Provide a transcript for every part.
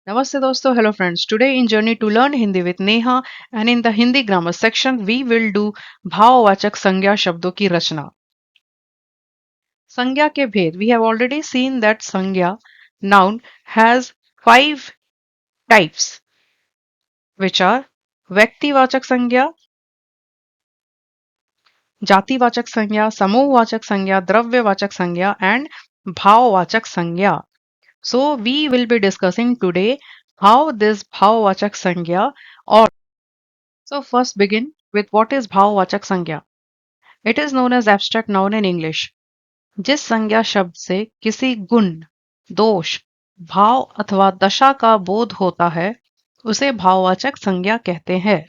Namaste dosto, hello friends. Today in Journey to Learn Hindi with Neha and in the Hindi grammar section we will do भाववाचक संज्ञा शब्दों की रचना. संज्ञा के भेद. We have already seen that संज्ञा noun has five types which are व्यक्तिवाचक संज्ञा, जातिवाचक संज्ञा, समूहवाचक संज्ञा, द्रव्यवाचक संज्ञा and भाववाचक संज्ञा. So we will be discussing today how this भाववाचक संज्ञा or so first begin with what is भाववाचक संज्ञा. It is known as abstract noun in English. जिस संज्ञा शब्द से किसी गुण, दोष, भाव अथवा दशा का बोध होता है उसे भाववाचक संज्ञा कहते हैं.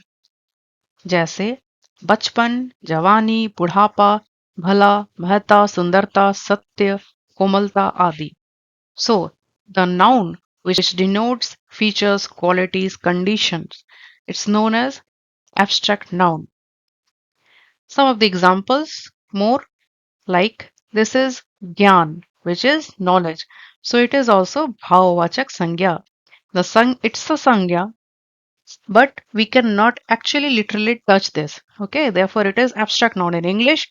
जैसे बचपन, जवानी, बुढ़ापा, भला, महता, सुंदरता, सत्य, कोमलता आदि. So the noun which denotes features, qualities, conditions, it's known as abstract noun. Some of the examples more like this is gyan, which is knowledge. So it is also bhavavachak sangya. It's a sangya, but we cannot actually literally touch this. Okay, therefore it is abstract noun in English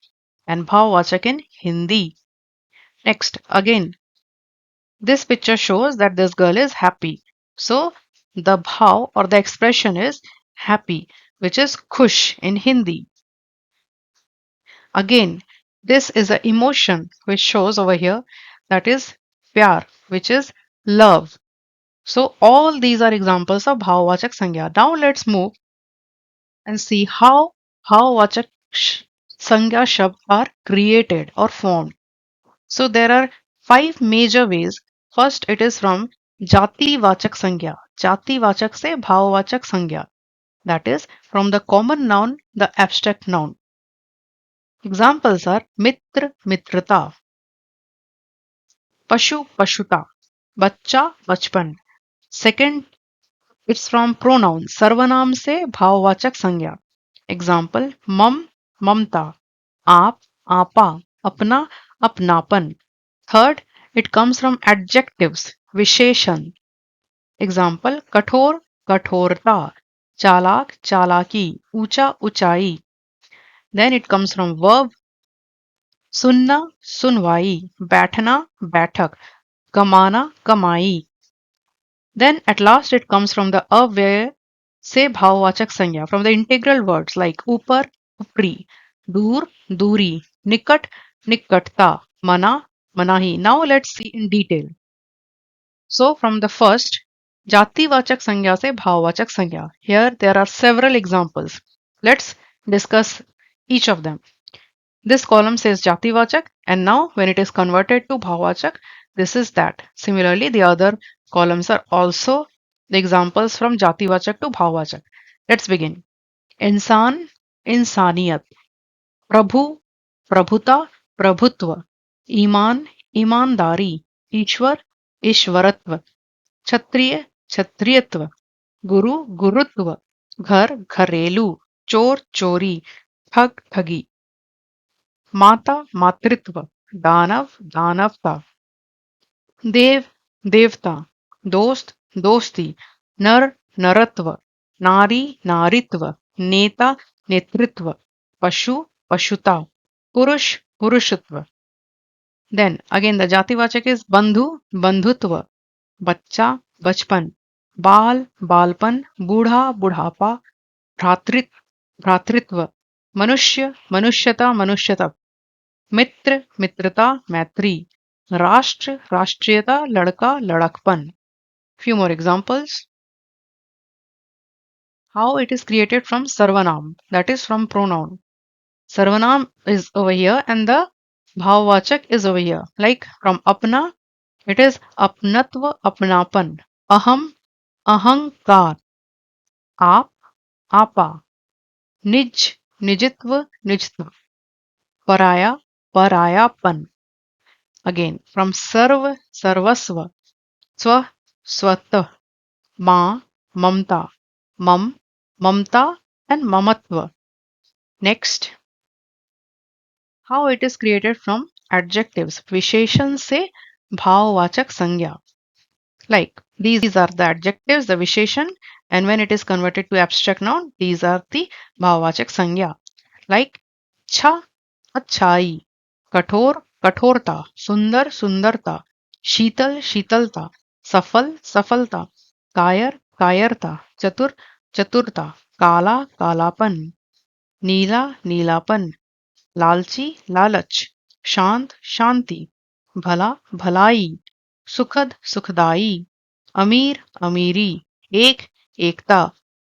and bhavavachak in Hindi. Next, again, this picture shows that this girl is happy. So the bhav or the expression is happy, which is khush in Hindi. Again, this is an emotion which shows over here, that is pyar, which is love. So all these are examples of bhavavachak sangya. Now let's move and see how bhavavachak sangya shabd are created or formed. So there are five major ways. First, it is from jati vachak sangya. Jati vachak se bhavavachak sangya. That is from the common noun, the abstract noun. Examples are mitra, mitrata, pashu, pashuta, bachcha, bachpan. Second, it's from pronoun सर्वनाम से भाववाचक संज्ञा. Example मम, ममता, आप, आपा, अपना, अपनापन. Third, it comes from adjectives विशेषण. Example कठोर, कठोरता, चालाक, चालाकी, ऊंचा, ऊंचाई. Then it comes from verb सुनना, सुनवाई, बैठना, बैठक, कमाना, कमाई. Then at last it comes from the अव्यय से भाववाचक संज्ञा from the integral words like ऊपर, ऊपरी, दूर, दूरी, निकट, निकटता, मना, मनाही. Now let's see in detail. So from the first जातिवाचक संज्ञा से भाववाचक संज्ञा. Here there are several examples. Let's discuss each of them. This column says Jativachak, and now when it is converted to Bhavachak, this is that. Similarly, the other columns are also the examples from Jativachak to Bhavachak. Let's begin. Insan, Insaniyat. Prabhu, Prabhuta, Prabhutva. Iman, Imandari. Ishwar, Ishwaratva. Kshatriya, Kshatriyatva. Guru, Gurutva. Ghar, Gharelu. Chor, Chori. Thag, Thagi. माता मातृत्व दानव दानवता देव देवता दोस्त दोस्ती नर नरत्व नारी नारित्व नेता नेतृत्व पशु पशुता पुरुष पुरुषत्व. Then again the जातिवाचक is बंधु बंधुत्व बच्चा बचपन बाल बालपन बूढ़ा बुढ़ापा भ्रातृत्व भ्रातृत्व मनुष्य मनुष्यता मनुष्यता मित्र मित्रता मैत्री राष्ट्र राष्ट्रीयता लड़का लड़कपन. Few more examples. How it is created from sarvanam, that is from pronoun. Sarvanam is over here and the bhavvachak is over here. Like from apna, it is apnatva apnapan. Aham ahankar. आप आपा. निज निजित्व निजत्व. पराया परायापन. Again, from sarv, sarvasva, swa, swatah, ma, mamta, mam, mamta, and mamatva. Next, how it is created from adjectives. Visheshan se bhavvachak sangya. Like these are the adjectives, the visheshan, and when it is converted to abstract noun, these are the bhavavachak sanya. Like अच्छा अच्छाई, कठोर कठोरता, सुंदर सुंदरता, शीतल शीतलता, सफल सफलता, कायर कायरता, चतुर चतुरता, काला कालापन, नीला नीलापन, लालची लालच, शांत शांति, भला भलाई, सुखद सुखदाई, अमीर अमीरी, एक एकता,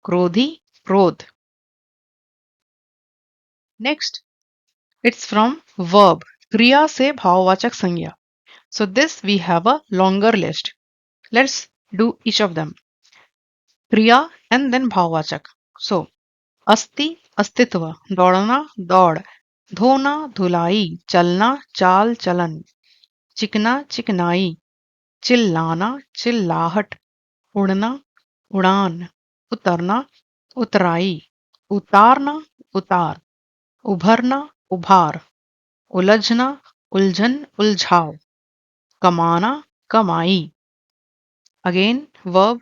क्रोधी क्रोध. Next, it's from verb. Kriya से भाववाचक संज्ञा. So this we have a longer list. Let's do each of them. Kriya and then भाववाचक. So अस्ति अस्तित्व, दौड़ना दौड़, धोना धुलाई, चलना चाल चलन, चिकना चिकनाई, चिल्लाना चिल्लाहट, उड़ना उड़ान, उतरना उतराई, उतारना उतार, उभरना उभार, उलझना उलझन उलझाव, कमाना कमाई. Again verb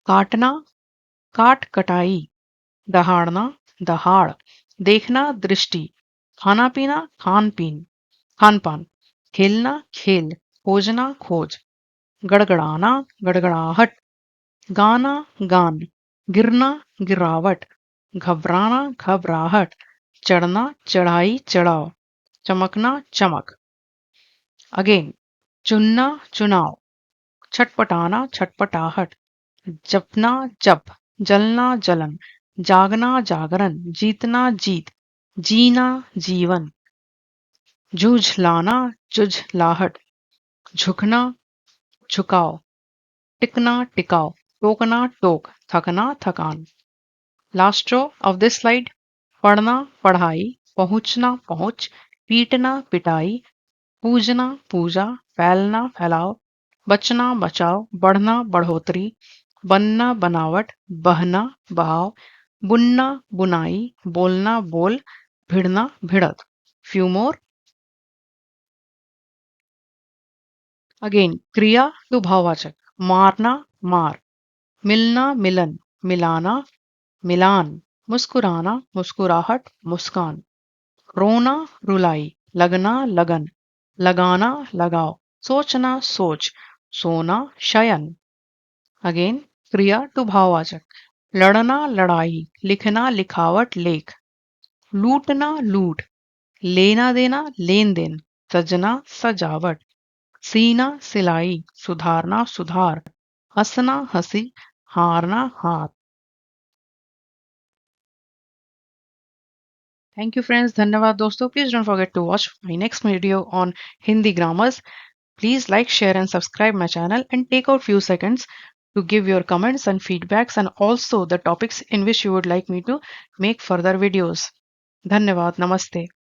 काटना काट कटाई, दहाड़ना दहाड़, देखना दृष्टि, खाना पीना खान पीन खान पान, खेलना खेल, खोजना खोज, गड़गड़ाना गड़गड़ाहट, गाना गान, गिरना गिरावट, घबराना घबराहट, चढ़ना चढ़ाई चढ़ाव, चमकना चमक. अगेन चुनना चुनाव, छटपटाना छटपटाहट, जपना जप, जलना जलन, जागना जागरण, जीतना जीत, जीना जीवन, झुझलाना झुझलाहट, झुकना झुकाव, टिकना टिकाव, टोकना टोक, थकना थकान. Last row of this slide. पढ़ना पढ़ाई, पहुंचना पहुंच, पीटना पिटाई, पूजना पूजा, फैलना फैलाव, बचना बचाव, बढ़ना बढ़ोतरी, बनना बनावट, बहना बहाव, बुनना बुनाई, बोलना बोल, भिड़ना भिड़त. Few more. Again, क्रिया to भाववाचक. मारना मार, मिलना मिलन, मिलाना मिलान, मुस्कुराना मुस्कुराहट मुस्कान, रोना रुलाई, लगना लगन, लगाना लगाव, सोचना सोच, सोना शयन. अगेन क्रिया टू भाववाचक. लड़ना लड़ाई, लिखना लिखावट लेख, लूटना लूट, लेना देना लेन देन, सजना सजावट, सीना सिलाई, सुधारना सुधार, हंसना हंसी, हारना हार. Thank you friends. धन्यवाद दोस्तों. Please don't forget to watch my next video on Hindi grammars. Please like, share and subscribe my channel and take out few seconds to give your comments and feedbacks and also the topics in which you would like me to make further videos. धन्यवाद. Namaste.